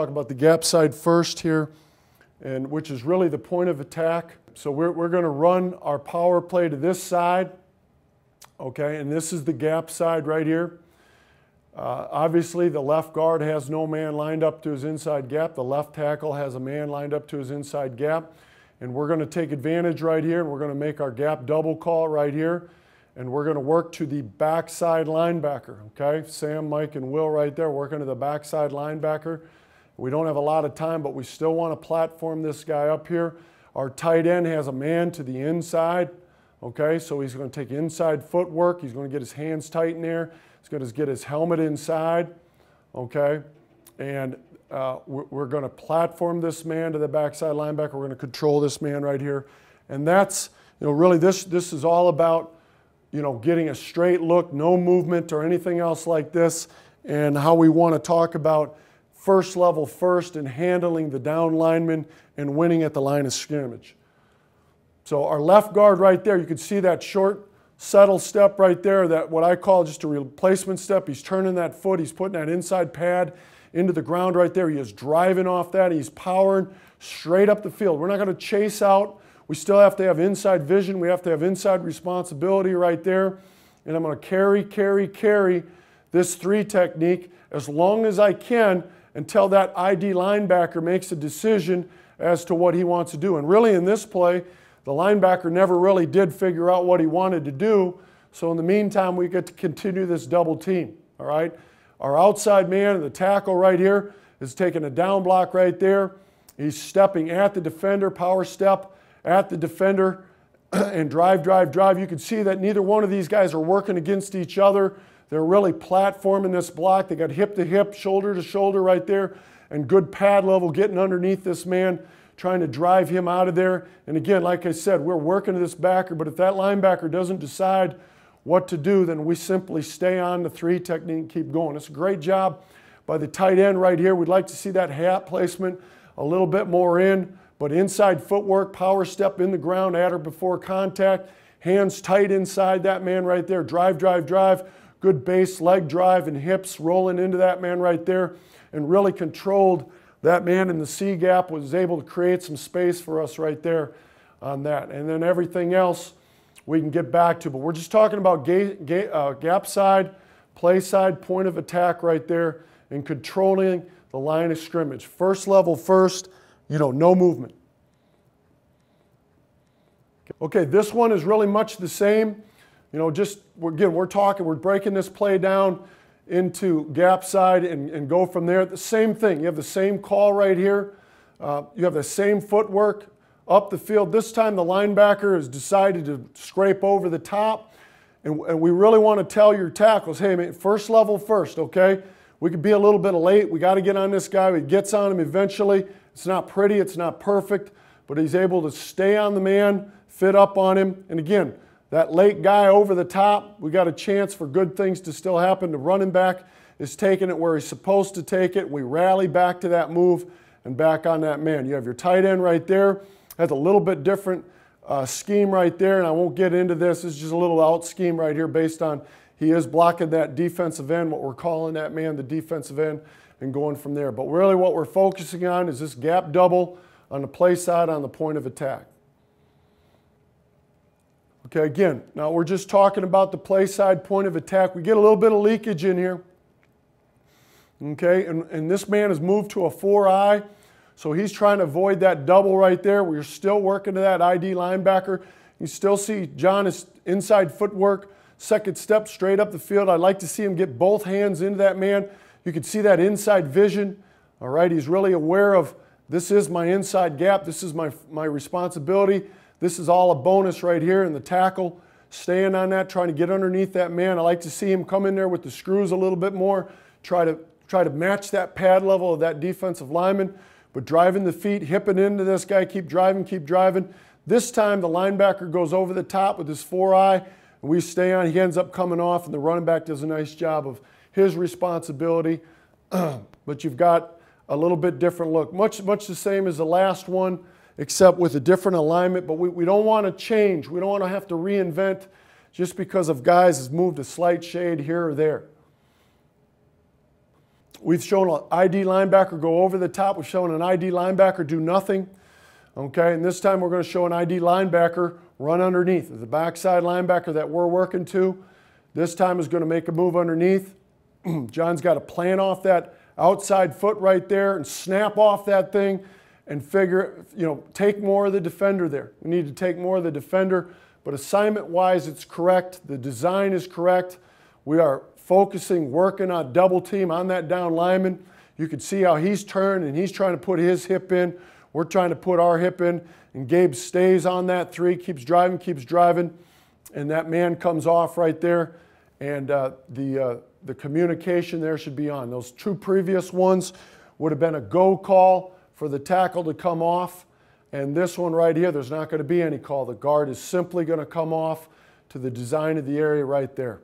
talk about the gap side first here, and which is really the point of attack. So we're going to run our power play to this side, okay, and this is the gap side right here. Obviously, the left guard has no man lined up to his inside gap. The left tackle has a man lined up to his inside gap. And we're going to take advantage right here, and we're going to make our gap double call right here. And we're going to work to the backside linebacker, okay? Sam, Mike, and Will right there working to the backside linebacker. We don't have a lot of time, but we still want to platform this guy up here. Our tight end has a man to the inside, okay? So he's going to take inside footwork. He's going to get his hands tight in there. He's going to get his helmet inside, okay? And we're going to platform this man to the backside linebacker. We're going to control this man right here. And that's, really this is all about, getting a straight look, no movement or anything else like this, and how we want to talk about first level first and handling the down lineman and winning at the line of scrimmage. So our left guard right there, you can see that short settle step right there, that what I call just a replacement step. He's turning that foot, he's putting that inside pad into the ground right there. He is driving off that. He's powering straight up the field. We're not going to chase out. We still have to have inside vision. We have to have inside responsibility right there. And I'm going to carry this 3 technique as long as I can until that ID linebacker makes a decision as to what he wants to do. And really in this play, the linebacker never really did figure out what he wanted to do. So in the meantime, we get to continue this double team, all right? Our outside man, the tackle right here, is taking a down block right there. He's stepping at the defender, power step at the defender, and drive. You can see that neither one of these guys are working against each other. They're really platforming this block. They got hip to hip, shoulder to shoulder right there, and good pad level getting underneath this man, trying to drive him out of there. And again, like I said, we're working to this backer, but if that linebacker doesn't decide what to do, then we simply stay on the 3 technique and keep going. It's a great job by the tight end right here. We'd like to see that hat placement a little bit more in, but inside footwork, power step in the ground at or before contact, hands tight inside that man right there, drive. Good base leg drive and hips rolling into that man right there, and really controlled that man in the C gap, was able to create some space for us right there on that. And then everything else we can get back to. But we're just talking about gap side, play side, point of attack right there, and controlling the line of scrimmage. First level first, no movement. Okay, this one is really much the same. We're breaking this play down into gap side and go from there. The same thing. You have the same call right here. You have the same footwork up the field. This time the linebacker has decided to scrape over the top, and we really want to tell your tackles, hey, man, first level first, okay? We could be a little bit late. We got to get on this guy. He gets on him eventually. It's not pretty. It's not perfect, but he's able to stay on the man, fit up on him. And again, that late guy over the top, we got a chance for good things to still happen. The running back is taking it where he's supposed to take it. We rally back to that move and back on that man. You have your tight end right there. Has a little bit different scheme right there, and I won't get into this. It's just a little out scheme right here based on he is blocking that defensive end, what we're calling that man, the defensive end, and going from there. But really what we're focusing on is this gap double on the play side on the point of attack. Okay, again, now we're just talking about the play side point of attack. We get a little bit of leakage in here. Okay, and this man has moved to a 4-eye. So he's trying to avoid that double right there. We're still working to that ID linebacker. You still see John is inside footwork, second step straight up the field. I'd like to see him get both hands into that man. You can see that inside vision. All right, he's really aware of this is my inside gap. This is my responsibility. This is all a bonus right here in the tackle. Staying on that, trying to get underneath that man. I like to see him come in there with the screws a little bit more. Try to match that pad level of that defensive lineman. But driving the feet, hipping into this guy, keep driving. This time the linebacker goes over the top with his 4-eye, and we stay on. He ends up coming off, and the running back does a nice job of his responsibility. But you've got a little bit different look. Much the same as the last one, except with a different alignment. But we don't want to change. We don't want to have to reinvent just because of guys has moved a slight shade here or there. We've shown an ID linebacker go over the top. We've shown an ID linebacker do nothing. Okay, and this time we're going to show an ID linebacker run underneath. The backside linebacker that we're working to, this time is going to make a move underneath. John's got to plant off that outside foot right there and snap off that thing and figure, take more of the defender there. We need to take more of the defender, but assignment-wise, it's correct. The design is correct. We are focusing, working on double team on that down lineman. You can see how he's turned and he's trying to put his hip in. We're trying to put our hip in, and Gabe stays on that 3, keeps driving, and that man comes off right there, and the communication there should be on. Those 2 previous ones would have been a go call for the tackle to come off, and this one right here, there's not going to be any call. The guard is simply going to come off to the design of the area right there.